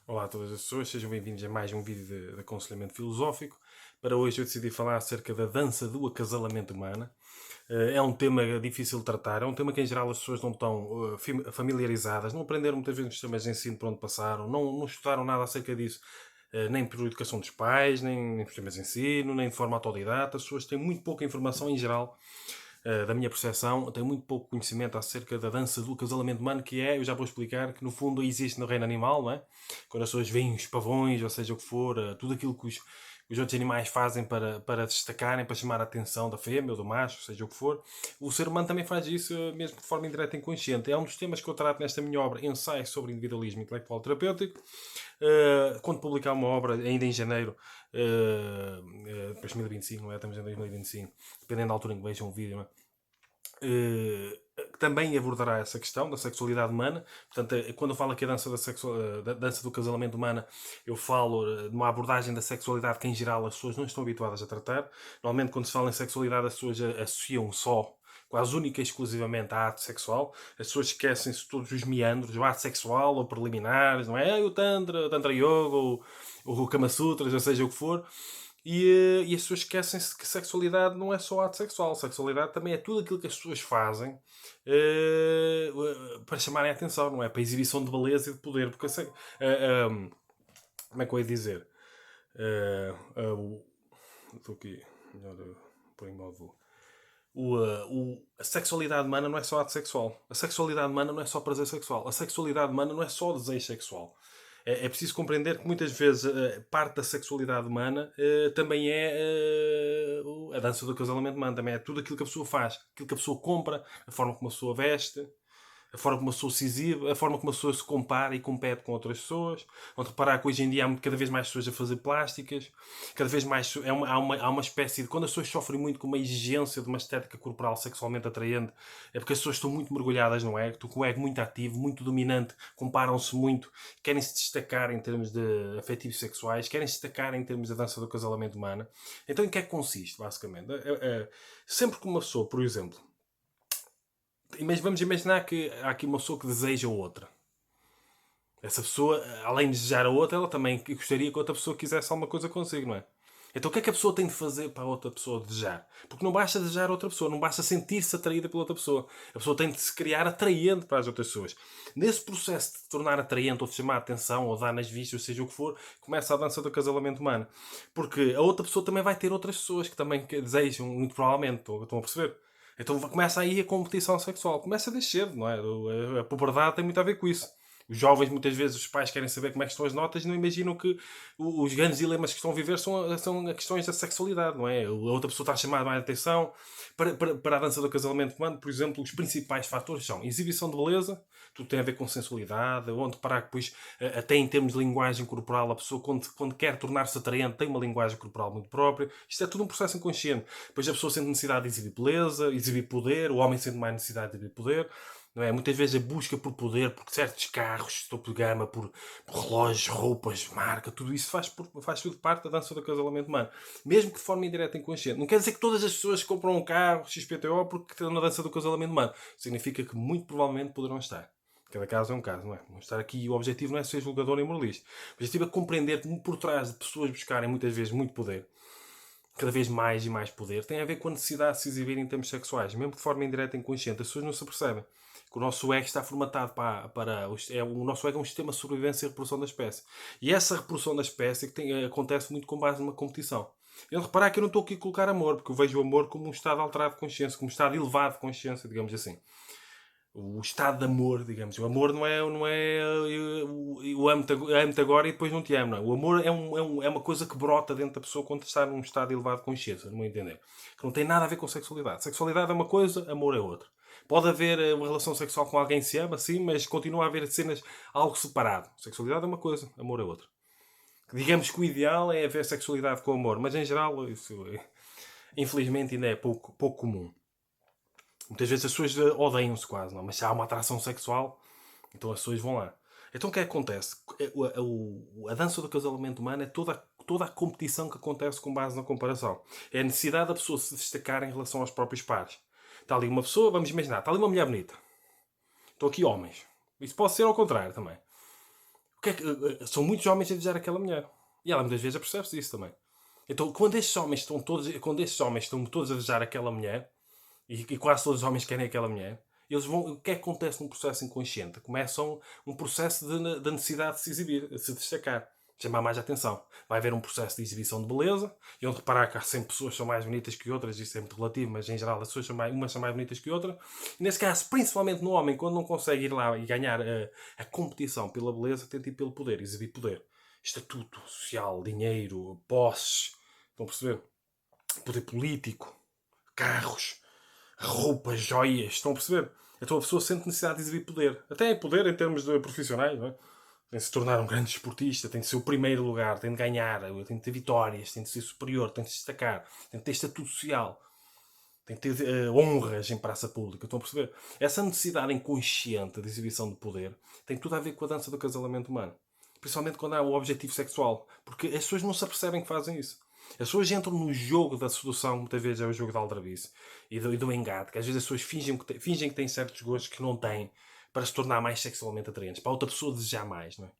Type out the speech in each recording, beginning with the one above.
Olá a todas as pessoas, sejam bem-vindos a mais um vídeo de aconselhamento filosófico. Para hoje eu decidi falar acerca da dança do acasalamento humano. É um tema difícil de tratar, é um tema que em geral as pessoas não estão familiarizadas, não aprenderam muitas vezes nos sistemas de ensino por onde passaram, não estudaram nada acerca disso, nem por educação dos pais, nem por sistemas de ensino, nem de forma autodidata. As pessoas têm muito pouca informação em geral. Da minha percepção, tenho muito pouco conhecimento acerca da dança do acasalamento humano, que é, eu já vou explicar, que no fundo existe no reino animal, não é? Quando as pessoas veem os pavões, ou seja o que for, tudo aquilo que os outros animais fazem para destacarem, para chamar a atenção da fêmea ou do macho, seja o que for, o ser humano também faz isso, mesmo de forma indireta e inconsciente. É um dos temas que eu trato nesta minha obra, Ensaio sobre Individualismo Intelectual Terapêutico. Quando publicar uma obra, ainda em janeiro de 2025, não é? Estamos em 2025, dependendo da altura em que vejam o vídeo, não é? Também abordará essa questão da sexualidade humana. Portanto, quando eu falo aqui da dança do casamento humana, eu falo de uma abordagem da sexualidade que em geral as pessoas não estão habituadas a tratar. Normalmente quando se fala em sexualidade as pessoas associam só, quase única e exclusivamente, a ato sexual. As pessoas esquecem-se de todos os meandros, o ato sexual ou preliminares, não é? O Tantra Yoga, o Kama Sutras, ou seja o que for. E as pessoas esquecem-se que sexualidade não é só ato sexual. Sexualidade também é tudo aquilo que as pessoas fazem para chamarem a atenção, não é? Para exibição de beleza e de poder. Porque como é que eu ia dizer? Estou aqui. Melhor pôr em modo. A sexualidade humana não é só ato sexual. A sexualidade humana não é só prazer sexual. A sexualidade humana não é só desejo sexual. É preciso compreender que muitas vezes parte da sexualidade humana também é a dança do casamento humano. Também é tudo aquilo que a pessoa faz, aquilo que a pessoa compra, a forma como a pessoa veste, a forma como a pessoa se exibe, a forma como a pessoa se compara e compete com outras pessoas. Vão reparar que hoje em dia há cada vez mais pessoas a fazer plásticas, cada vez mais há uma espécie de. Quando as pessoas sofrem muito com uma exigência de uma estética corporal sexualmente atraente, é porque as pessoas estão muito mergulhadas no ego, com o ego muito ativo, muito dominante, comparam-se muito, querem se destacar em termos de afetivos sexuais, querem se destacar em termos da dança do casamento humano. Então em que é que consiste, basicamente? Sempre que uma pessoa, por exemplo, mas vamos imaginar que há aqui uma pessoa que deseja outra. Essa pessoa, além de desejar a outra, ela também gostaria que outra pessoa quisesse alguma coisa consigo, não é? Então o que é que a pessoa tem de fazer para a outra pessoa desejar? Porque não basta desejar a outra pessoa, não basta sentir-se atraída pela outra pessoa. A pessoa tem de se criar atraente para as outras pessoas. Nesse processo de tornar atraente, ou de chamar a atenção, ou dar nas vistas, seja o que for, começa a dança do casamento humano. Porque a outra pessoa também vai ter outras pessoas que também desejam, muito provavelmente. Estão a perceber? Então começa aí a competição sexual. Começa desde cedo, não é? A puberdade tem muito a ver com isso. Os jovens, muitas vezes, os pais querem saber como é que estão as notas e não imaginam que os grandes dilemas que estão a viver são questões da sexualidade, não é? A outra pessoa está a chamar mais atenção. Para a dança do casamento humano, por exemplo, os principais fatores são exibição de beleza, tudo tem a ver com sensualidade, onde parar que depois, até em termos de linguagem corporal, a pessoa, quando quer tornar-se atraente, tem uma linguagem corporal muito própria. Isto é tudo um processo inconsciente. Depois a pessoa sente necessidade de exibir beleza, exibir poder, o homem sente mais necessidade de exibir poder. Não é? Muitas vezes a busca por poder, por certos carros, topo de gama, por relógios, roupas, marca, tudo isso faz tudo parte da dança do casamento humano. Mesmo que de forma indireta e inconsciente. Não quer dizer que todas as pessoas compram um carro XPTO porque estão na dança do casamento humano. Significa que muito provavelmente poderão estar. Cada caso é um caso, não é? Vamos estar aqui e o objetivo não é ser julgador nem moralista. O objetivo é compreender que por trás de pessoas buscarem muitas vezes muito poder, cada vez mais e mais poder, tem a ver com a necessidade de se exibir em termos sexuais, mesmo de forma indireta e inconsciente. As pessoas não se percebem que o nosso ego está formatado o nosso ego é um sistema de sobrevivência e reprodução da espécie. E essa reprodução da espécie acontece muito com base numa competição. Eu reparar que eu não estou aqui a colocar amor, porque eu vejo o amor como um estado alterado de consciência, como um estado elevado de consciência, digamos assim. O estado de amor, digamos. O amor não é eu amo-te agora e depois não te amo. Não. O amor é uma coisa que brota dentro da pessoa quando está num estado elevado de consciência, não me entender. Que não tem nada a ver com sexualidade. Sexualidade é uma coisa, amor é outra. Pode haver uma relação sexual com alguém que se ama, sim, mas continua a haver cenas algo separado. Sexualidade é uma coisa, amor é outra. Digamos que o ideal é haver sexualidade com amor, mas em geral isso infelizmente ainda é pouco comum. Muitas vezes as pessoas odeiam-se quase, não? Mas se há uma atração sexual, então as pessoas vão lá. Então o que é que acontece? A dança do casamento humano é toda a competição que acontece com base na comparação. É a necessidade da pessoa se destacar em relação aos próprios pares. Está ali uma pessoa, vamos imaginar, está ali uma mulher bonita. Estão aqui homens. Isso pode ser ao contrário também. O que é que, são muitos homens a desejar aquela mulher. E ela muitas vezes apercebe-se disso também. Então, quando estes homens estão todos a desejar aquela mulher, e quase todos os homens querem aquela mulher, o que é que acontece num processo inconsciente? Começam um processo de necessidade de se exibir, de se destacar, de chamar mais atenção. Vai haver um processo de exibição de beleza, e onde reparar que há sempre pessoas que são mais bonitas que outras, isso é muito relativo, mas em geral as pessoas umas são mais bonitas que outras. E nesse caso, principalmente no homem, quando não consegue ir lá e ganhar a competição pela beleza, tenta ir pelo poder, exibir poder. Estatuto social, dinheiro, posses, estão a perceber? Poder político, carros, roupas, joias, estão a perceber? Então a pessoa sente necessidade de exibir poder. Até poder em termos de profissionais, não é? Tem de se tornar um grande esportista, tem de ser o primeiro lugar, tem de ganhar, tem de ter vitórias, tem de ser superior, tem de se destacar, tem de ter estatuto social, tem de ter honras em praça pública. Estão a perceber? Essa necessidade inconsciente de exibição de poder tem tudo a ver com a dança do acasalamento humano. Principalmente quando há o objetivo sexual. Porque as pessoas não se apercebem que fazem isso. As pessoas entram no jogo da sedução, muitas vezes é o jogo da aldrabice e do engate, que às vezes as pessoas fingem que têm certos gostos que não têm para se tornar mais sexualmente atraentes, para a outra pessoa desejar mais, não é?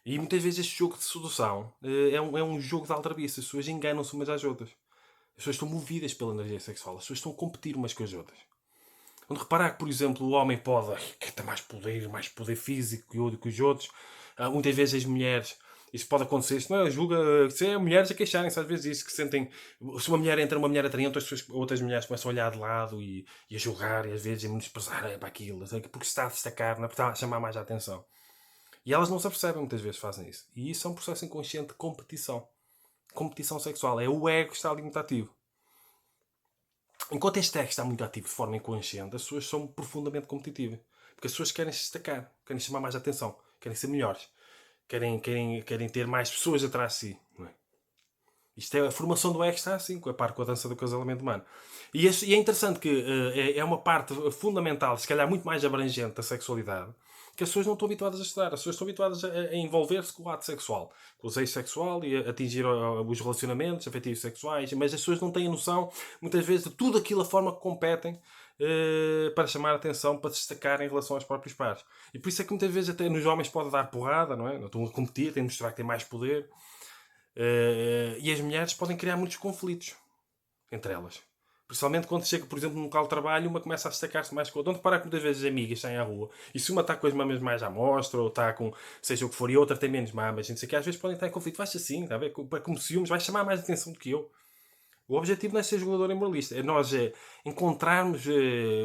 E muitas vezes este jogo de sedução é um jogo de aldrabice, as pessoas enganam-se umas às outras. As pessoas estão movidas pela energia sexual, as pessoas estão a competir umas com as outras. Quando reparar que, por exemplo, o homem pode ter mais poder físico que os outros, muitas vezes as mulheres, isso pode acontecer, isto não é, julga, se é mulheres a queixarem-se às vezes isso, que sentem, se uma mulher entra uma mulher atraente, outras mulheres começam a olhar de lado e a julgar, e às vezes a menosprezar para aquilo, porque se está a destacar, não é, porque está a chamar mais a atenção. E elas não se apercebem, muitas vezes fazem isso. E isso é um processo inconsciente de competição. Competição sexual. É o ego que está ali muito ativo. Enquanto este ego está muito ativo de forma inconsciente, as pessoas são profundamente competitivas. Porque as pessoas querem se destacar, querem chamar mais atenção, querem ser melhores, querem ter mais pessoas atrás de si. Não é? Isto é a formação do ego está assim, com a par com a dança do acasalamento humano. E é interessante que é uma parte fundamental, se calhar muito mais abrangente da sexualidade, que as pessoas não estão habituadas a estudar. As pessoas estão habituadas a envolver-se com o ato sexual, com o desejo sexual e a atingir os relacionamentos afetivos sexuais, mas as pessoas não têm a noção, muitas vezes, de tudo aquilo, a forma que competem para chamar a atenção, para se destacar em relação aos próprios pares. E por isso é que muitas vezes até nos homens pode dar porrada, não é? Não estão a competir, têm de mostrar que têm mais poder. E as mulheres podem criar muitos conflitos entre elas. Principalmente quando chega, por exemplo, num local de trabalho, uma começa a destacar-se mais com a outra. Onde parar que muitas vezes amigas saem à rua e se uma está com as mamas mais à mostra ou está com seja o que for e a outra tem menos mamas, não sei o que, às vezes podem estar em conflito. Vais assim, está a ver? Como ciúmes, vais chamar mais atenção do que eu. O objetivo não é ser jogador e moralista, é nós encontrarmos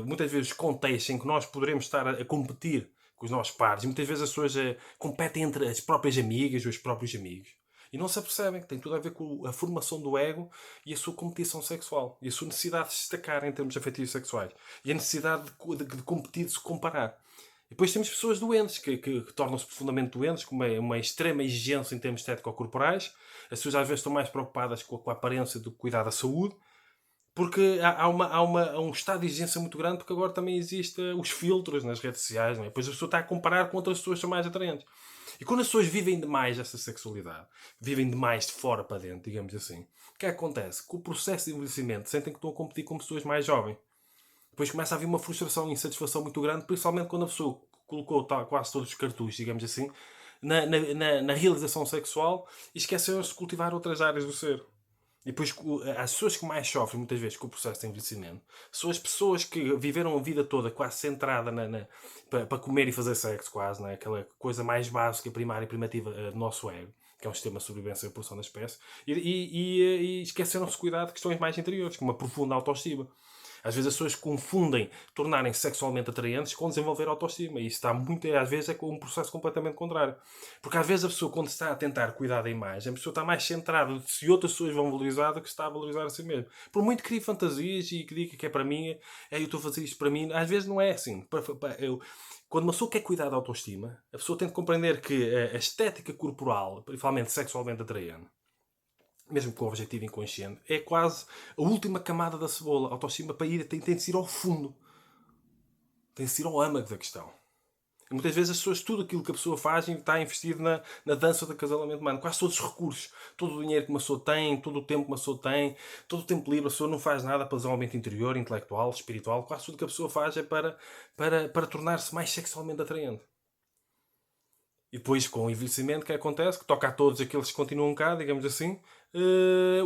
muitas vezes contextos em que nós poderemos estar a competir com os nossos pares e muitas vezes as pessoas competem entre as próprias amigas ou os próprios amigos. E não se apercebem que tem tudo a ver com a formação do ego e a sua competição sexual. E a sua necessidade de se destacar em termos afetivos sexuais. E a necessidade de competir, de se comparar. E depois temos pessoas doentes, que tornam-se profundamente doentes, com uma extrema exigência em termos estético-corporais. As pessoas às vezes estão mais preocupadas com a aparência do que cuidar da saúde. Porque há um estado de exigência muito grande, porque agora também existem os filtros nas redes sociais. Não é? Depois a pessoa está a comparar com outras pessoas que são mais atraentes. E quando as pessoas vivem demais essa sexualidade, vivem demais de fora para dentro, digamos assim, o que é que acontece? Com o processo de envelhecimento, sentem que estão a competir com pessoas mais jovens. Depois começa a haver uma frustração e insatisfação muito grande, principalmente quando a pessoa colocou quase todos os cartuchos, digamos assim, na realização sexual e esqueceu-se de cultivar outras áreas do ser. E depois as pessoas que mais sofrem muitas vezes com o processo de envelhecimento são as pessoas que viveram a vida toda quase centrada para comer e fazer sexo, quase, né? Aquela coisa mais básica, primária e primativa do nosso ego, que é um sistema de sobrevivência e reprodução da espécie, e esqueceram-se de cuidar de questões mais interiores, como uma profunda autoestima. Às vezes as pessoas confundem tornarem-se sexualmente atraentes com desenvolver autoestima. E isso está muito, às vezes, é um processo completamente contrário. Porque às vezes a pessoa, quando está a tentar cuidar da imagem, a pessoa está mais centrada de se outras pessoas vão valorizar do que está a valorizar a si mesmo. Por muito que crie fantasias e que diga que é para mim, eu estou a fazer isto para mim, às vezes não é assim. Quando uma pessoa quer cuidar da autoestima, a pessoa tem de compreender que a estética corporal, principalmente sexualmente atraente, mesmo com o objetivo inconsciente, é quase a última camada da cebola. A autoestima para ir tem de ir ao fundo. Tem de ir ao âmago da questão. E muitas vezes as pessoas, tudo aquilo que a pessoa faz está investido na dança do acasalamento humano. Quase todos os recursos, todo o dinheiro que uma pessoa tem, todo o tempo que uma pessoa tem, todo o tempo livre, a pessoa não faz nada para desenvolvimento interior, intelectual, espiritual. Quase tudo que a pessoa faz é para tornar-se mais sexualmente atraente. E depois, com o envelhecimento, o que acontece? Que toca a todos aqueles que continuam cá, digamos assim,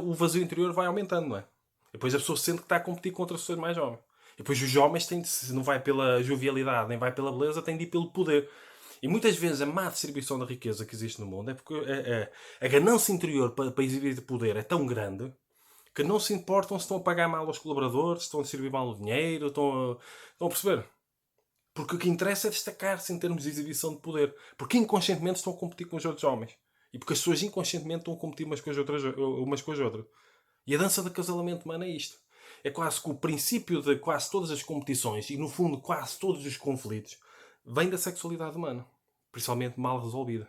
o vazio interior vai aumentando, não é? E depois a pessoa sente que está a competir contra pessoas mais jovens. E depois os homens têm de, se não vai pela jovialidade, nem vai pela beleza, têm de ir pelo poder. E muitas vezes a má distribuição da riqueza que existe no mundo é porque a ganância interior para exibir poder é tão grande que não se importam se estão a pagar mal aos colaboradores, se estão a distribuir mal o dinheiro, estão a perceber? Porque o que interessa é destacar-se em termos de exibição de poder. Porque inconscientemente estão a competir com os outros homens. E porque as pessoas inconscientemente estão a competir umas com as outras. E a dança de acasalamento humano é isto. É quase que o princípio de quase todas as competições e, no fundo, quase todos os conflitos vem da sexualidade humana. Principalmente mal resolvida.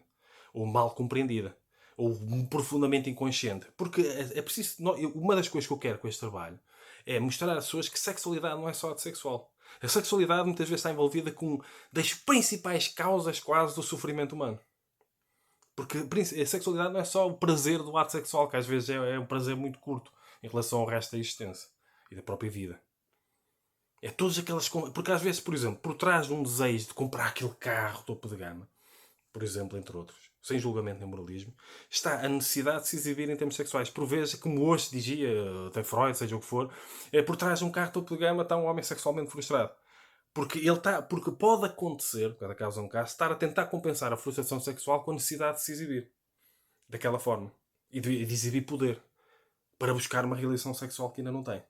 Ou mal compreendida. Ou profundamente inconsciente. Porque é preciso... Uma das coisas que eu quero com este trabalho é mostrar às pessoas que sexualidade não é só de sexual. A sexualidade muitas vezes está envolvida com das principais causas quase do sofrimento humano. Porque a sexualidade não é só o prazer do ato sexual, que às vezes é um prazer muito curto em relação ao resto da existência e da própria vida. É todas aquelas... Porque às vezes, por exemplo, por trás de um desejo de comprar aquele carro topo de gama, por exemplo, entre outros, sem julgamento nem moralismo, está a necessidade de se exibir em termos sexuais. Por vezes, como hoje dizia, até Freud, seja o que for, por trás de um carro topo de gama está um homem sexualmente frustrado. Porque pode acontecer, cada caso é um caso, estar a tentar compensar a frustração sexual com a necessidade de se exibir. Daquela forma. E de exibir poder. Para buscar uma realização sexual que ainda não tem.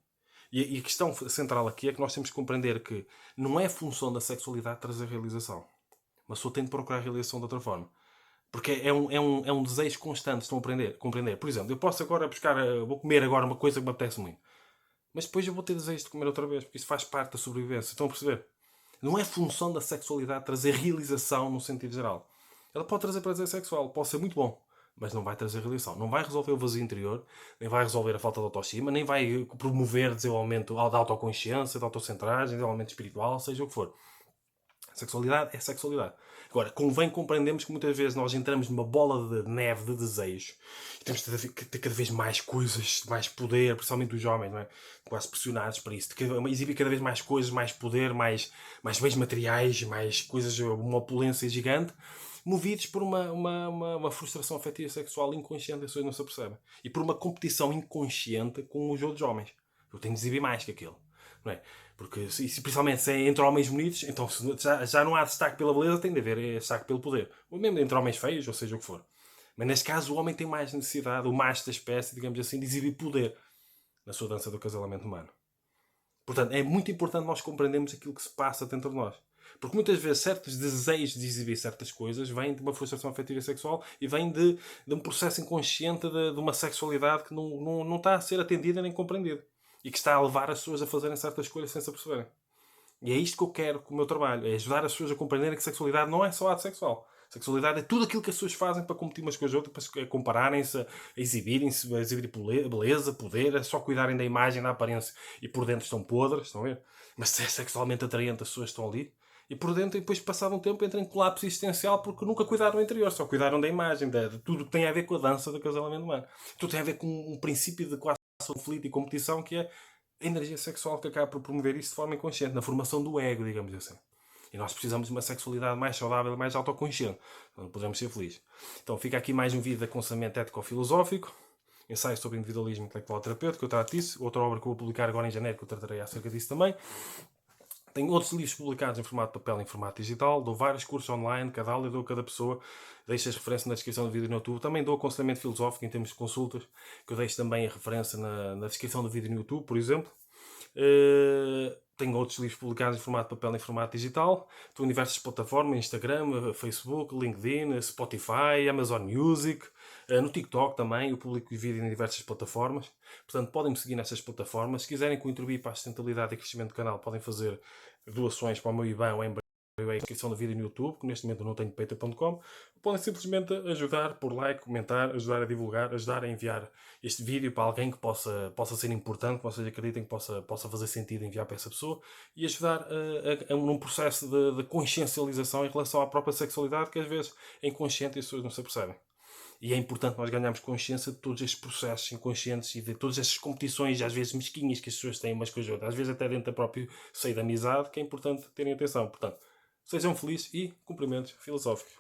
E a questão central aqui é que nós temos que compreender que não é função da sexualidade trazer realização. Mas só tem de procurar a realização de outra forma. Porque é um desejo constante, estão a compreender. Por exemplo, eu posso agora buscar, vou comer agora uma coisa que me apetece muito. Mas depois eu vou ter desejo de comer outra vez, porque isso faz parte da sobrevivência. Estão a perceber? Não é função da sexualidade trazer realização no sentido geral. Ela pode trazer prazer sexual, pode ser muito bom, mas não vai trazer realização. Não vai resolver o vazio interior, nem vai resolver a falta de autoestima, nem vai promover desenvolvimento da autoconsciência, da autocentragem, desenvolvimento espiritual, seja o que for. Sexualidade é sexualidade. Agora, convém compreendermos que muitas vezes nós entramos numa bola de neve de desejos e temos que ter cada vez mais coisas, mais poder, principalmente os homens, não é? Quase pressionados para isso. Exibir cada vez mais coisas, mais poder, mais bens materiais, mais coisas, uma opulência gigante, movidos por uma frustração afetiva sexual inconsciente, as pessoas não se apercebem. E por uma competição inconsciente com os outros homens. Eu tenho de exibir mais que aquele. Não é? Porque, principalmente se é entre homens bonitos, então já não há destaque pela beleza, tem de haver destaque pelo poder. Ou mesmo entre homens feios, ou seja o que for. Mas neste caso o homem tem mais necessidade, o macho da espécie, digamos assim, de exibir poder na sua dança do acasalamento humano. Portanto, é muito importante nós compreendermos aquilo que se passa dentro de nós. Porque muitas vezes certos desejos de exibir certas coisas vêm de uma frustração afetiva e sexual e vêm de um processo inconsciente de uma sexualidade que não está a ser atendida nem compreendida. E que está a levar as pessoas a fazerem certas escolhas sem se aperceberem. E é isto que eu quero com o meu trabalho. É ajudar as pessoas a compreenderem que sexualidade não é só ato sexual. Sexualidade é tudo aquilo que as pessoas fazem para competir umas com as outras, para compararem-se, a exibirem-se, a exibir beleza, poder, a só cuidarem da imagem, da aparência. E por dentro estão podres, estão a ver? Mas se é sexualmente atraente, as pessoas estão ali. E por dentro, e depois, passado um tempo, entram em colapso existencial porque nunca cuidaram do interior, só cuidaram da imagem, de tudo que tem a ver com a dança do acasalamento humano. Tudo tem a ver com um princípio de quase conflito e competição que é a energia sexual que acaba por promover isso de forma inconsciente, na formação do ego, digamos assim. E nós precisamos de uma sexualidade mais saudável, mais autoconsciente. Não podemos ser felizes. Então fica aqui mais um vídeo de aconselhamento ético-filosófico, ensaio sobre individualismo intelectual terapêutico, eu trato disso. Outra obra que eu vou publicar agora em janeiro, que eu tratarei acerca disso também. Tenho outros livros publicados em formato de papel e em formato digital. Dou vários cursos online, cada aula eu dou a cada pessoa. Deixo as referências na descrição do vídeo no YouTube. Também dou aconselhamento filosófico em termos de consultas, que eu deixo também a referência na descrição do vídeo no YouTube, por exemplo. Tenho outros livros publicados em formato de papel e em formato digital. Estou em diversas plataformas, Instagram, Facebook, LinkedIn, Spotify, Amazon Music, no TikTok também. Eu publico vídeo em diversas plataformas. Portanto, podem me seguir nessas plataformas. Se quiserem contribuir para a sustentabilidade e crescimento do canal, podem fazer doações para o meu IBAN ou em a descrição do vídeo no YouTube, que neste momento eu não tenho patreon.com. Podem simplesmente ajudar por like, comentar, ajudar a divulgar, ajudar a enviar este vídeo para alguém que possa ser importante, que vocês acreditem que possa fazer sentido enviar para essa pessoa e ajudar num processo de consciencialização em relação à própria sexualidade que às vezes é inconsciente e as pessoas não se apercebem. E é importante nós ganharmos consciência de todos estes processos inconscientes e de todas estas competições, às vezes mesquinhas, que as pessoas têm umas com as outras, às vezes até dentro da própria seio da amizade, que é importante terem atenção. Portanto, sejam felizes e cumprimentos filosóficos.